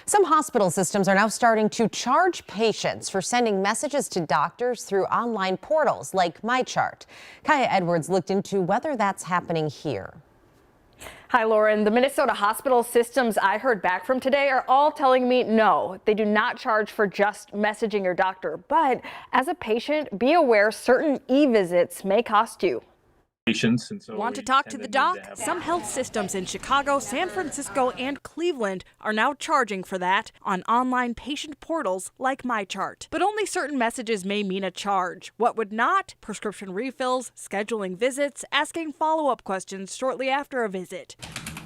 Some hospital systems are now starting to charge patients for sending messages to doctors through online portals like MyChart. Kaya Edwards looked into whether that's happening here. Hi, Lauren. The Minnesota hospital systems I heard back from today are all telling me no, they do not charge for just messaging your doctor. But as a patient, be aware certain e-visits may cost you. Want to talk to the doc? Some health systems in Chicago, San Francisco, and Cleveland are now charging for that on online patient portals like MyChart. But only certain messages may mean a charge. What would not? Prescription refills, scheduling visits, asking follow-up questions shortly after a visit.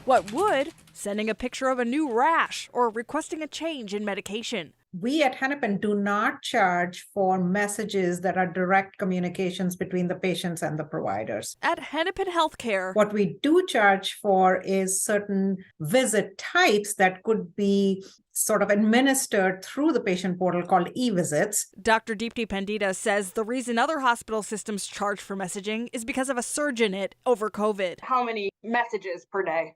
What would? Sending a picture of a new rash or requesting a change in medication. We at Hennepin do not charge for messages that are direct communications between the patients and the providers. At Hennepin Healthcare, What we do charge for is certain visit types that could be sort of administered through the patient portal called e-visits. Dr. Deepti Pandita says the reason other hospital systems charge for messaging is because of a surge in it over COVID. How many messages per day?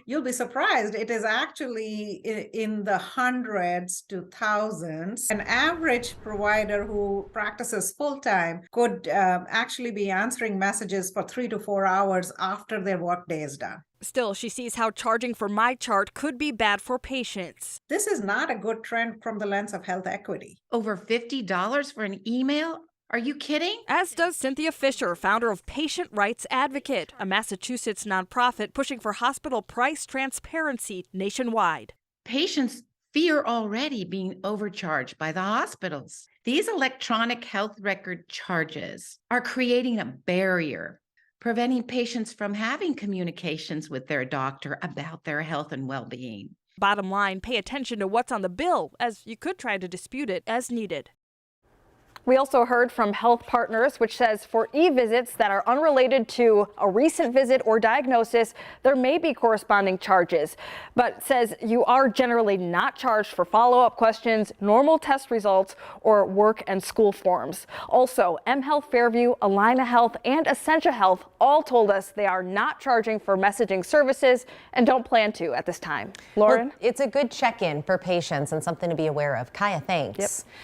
You'll be surprised. It is actually in the hundreds to thousands. An average provider who practices full-time could actually be answering messages for 3 to 4 hours after their workday is done. Still, she sees how charging for MyChart could be bad for patients. This is not a good trend from the lens of health equity. Over $50 for an email? Are you kidding? As does Cynthia Fisher, founder of Patient Rights Advocate, a Massachusetts nonprofit pushing for hospital price transparency nationwide. Patients fear already being overcharged by the hospitals. These electronic health record charges are creating a barrier, preventing patients from having communications with their doctor about their health and well-being. Bottom line, pay attention to what's on the bill, as you could try to dispute it as needed. We also heard from Health Partners, which says for e-visits that are unrelated to a recent visit or diagnosis, there may be corresponding charges, but says you are generally not charged for follow-up questions, normal test results, or work and school forms. Also, mHealth Fairview, Allina Health, and Essentia Health all told us they are not charging for messaging services and don't plan to at this time. Lauren? Well, it's a good check-in for patients and something to be aware of. Kaya, thanks. Yep.